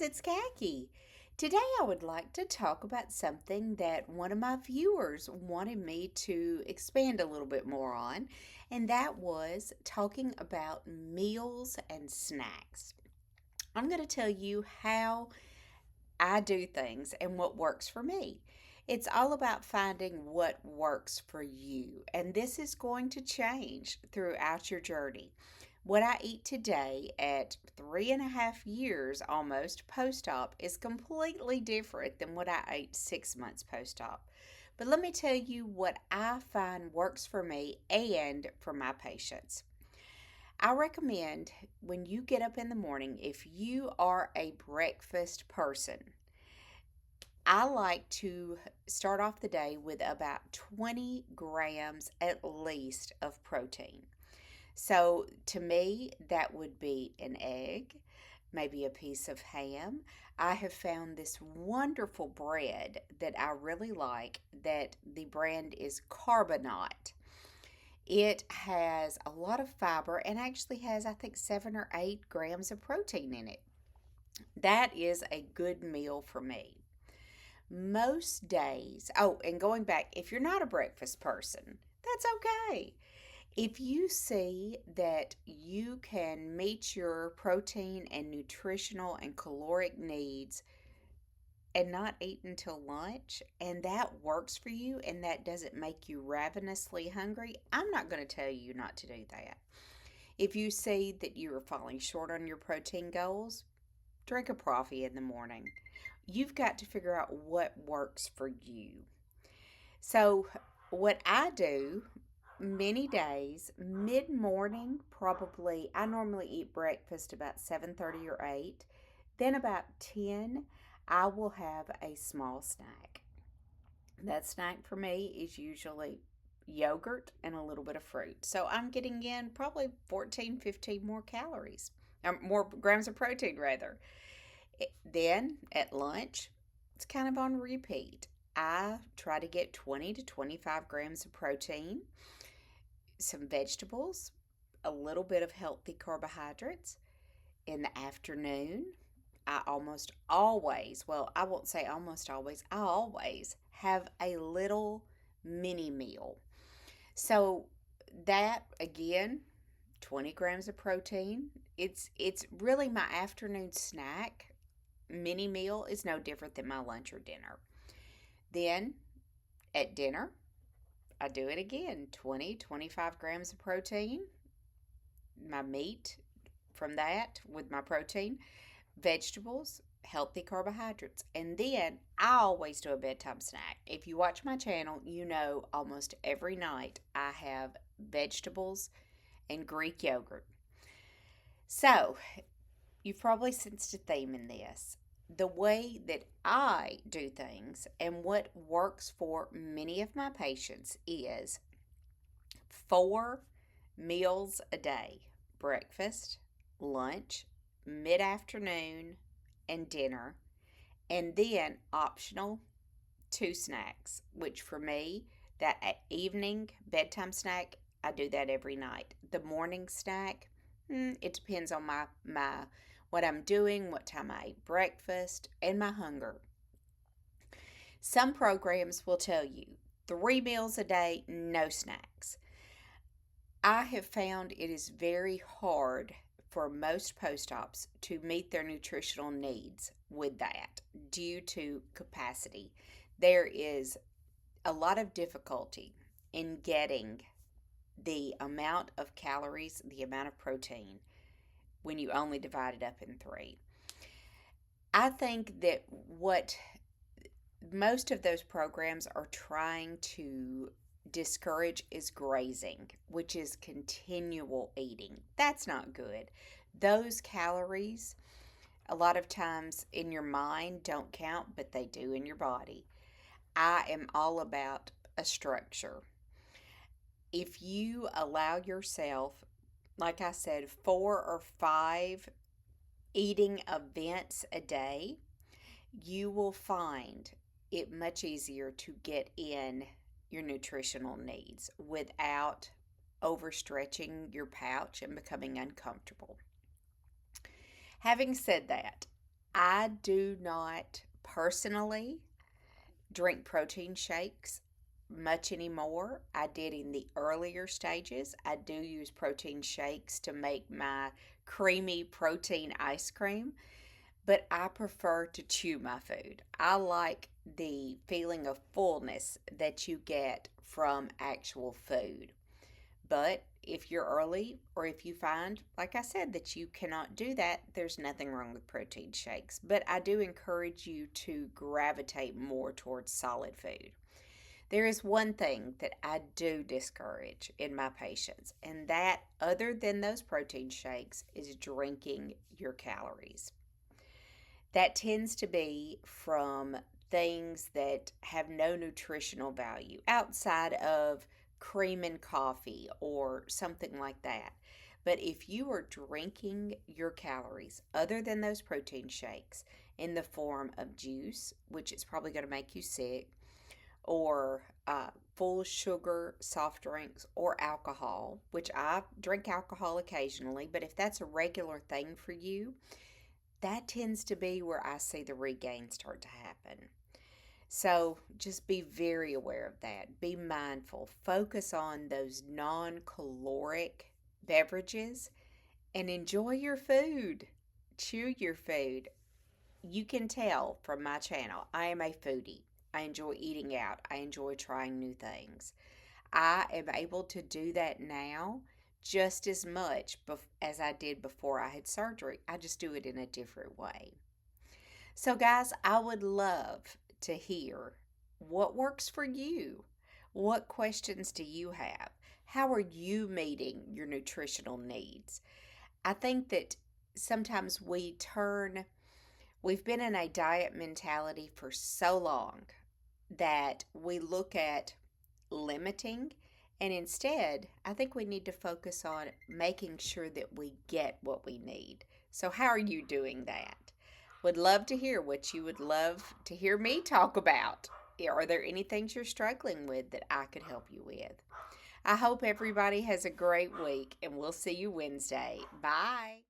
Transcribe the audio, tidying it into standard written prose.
it's Khaki. Today I would like to talk about something that one of my viewers wanted me to expand a little bit more on, and that was talking about meals and snacks. I'm going to tell you how I do things and what works for me. It's all about finding what works for you, and this is going to change throughout your journey. What I eat today at 3.5 years almost post op is completely different than what I ate 6 months post op. But let me tell you what I find works for me and for my patients. I recommend when you get up in the morning, if you are a breakfast person, I like to start off the day with about 20 grams at least of protein. So to me, that would be an egg, maybe a piece of ham. I have found this wonderful bread that I really like, that the brand is Carbonite. It has a lot of fiber and actually has, I think, 7 or 8 grams of protein in it. That is a good meal for me. Most days, oh, and going back, if you're not a breakfast person, that's okay. If you see that you can meet your protein and nutritional and caloric needs and not eat until lunch, and that works for you and that doesn't make you ravenously hungry, I'm not going to tell you not to do that. If you see that you are falling short on your protein goals, drink a coffee in the morning. You've got to figure out what works for you. So, what I do many days, mid-morning, probably I normally eat breakfast about 7:30 or 8. Then about 10, I will have a small snack. That snack for me is usually yogurt and a little bit of fruit. So I'm getting in probably 14, 15 more calories, more grams of protein rather. Then at lunch, it's kind of on repeat. I try to get 20 to 25 grams of protein, some vegetables, a little bit of healthy carbohydrates. In the afternoon, I almost always, well, I won't say almost always, I always have a little mini meal. So that again, 20 grams of protein. It's really my afternoon snack. Mini meal is no different than my lunch or dinner. Then at dinner, I do it again, 20, 25 grams of protein, my meat from that with my protein, vegetables, healthy carbohydrates. And then I always do a bedtime snack. If you watch my channel, you know almost every night I have vegetables and Greek yogurt. So, you've probably sensed a theme in this. The way that I do things and what works for many of my patients is 4 meals a day: breakfast, lunch, mid afternoon, and dinner, and then optional 2 snacks, which for me, that evening bedtime snack, I do that every night. The morning snack, it depends on my what I'm doing, what time I eat breakfast, and my hunger. Some programs will tell you 3 meals a day, no snacks. I have found it is very hard for most post ops to meet their nutritional needs with that due to capacity. There is a lot of difficulty in getting the amount of calories, the amount of protein, when you only divide it up in 3. I think that what most of those programs are trying to discourage is grazing, which is continual eating. That's not good. Those calories, a lot of times in your mind, don't count, but they do in your body. I am all about a structure. If you allow yourself, like I said, 4 or 5 eating events a day, you will find it much easier to get in your nutritional needs without overstretching your pouch and becoming uncomfortable. Having said that, I do not personally drink protein shakes much anymore. I did in the earlier stages. I do use protein shakes to make my creamy protein ice cream, but I prefer to chew my food. I like the feeling of fullness that you get from actual food. But if you're early or if you find, like I said, that you cannot do that, there's nothing wrong with protein shakes. But I do encourage you to gravitate more towards solid food. There is one thing that I do discourage in my patients, and that, other than those protein shakes, is drinking your calories. That tends to be from things that have no nutritional value outside of cream and coffee or something like that. But if you are drinking your calories other than those protein shakes in the form of juice, which is probably going to make you sick, or full sugar soft drinks or alcohol, which I drink alcohol occasionally, but if that's a regular thing for you, that tends to be where I see the regain start to happen. So just be very aware of that. Be mindful. Focus on those non caloric beverages and enjoy your food. Chew your food. You can tell from my channel, I am a foodie. I enjoy eating out, I enjoy trying new things. I am able to do that now just as much as I did before I had surgery. I just do it in a different way. So, guys, I would love to hear what works for you. What questions do you have? How are you meeting your nutritional needs? I think that sometimes we've been in a diet mentality for so long that we look at limiting, and instead, I think we need to focus on making sure that we get what we need. So, how are you doing that? Would love to hear what you would love to hear me talk about. Are there any things you're struggling with that I could help you with? I hope everybody has a great week, and we'll see you Wednesday. Bye.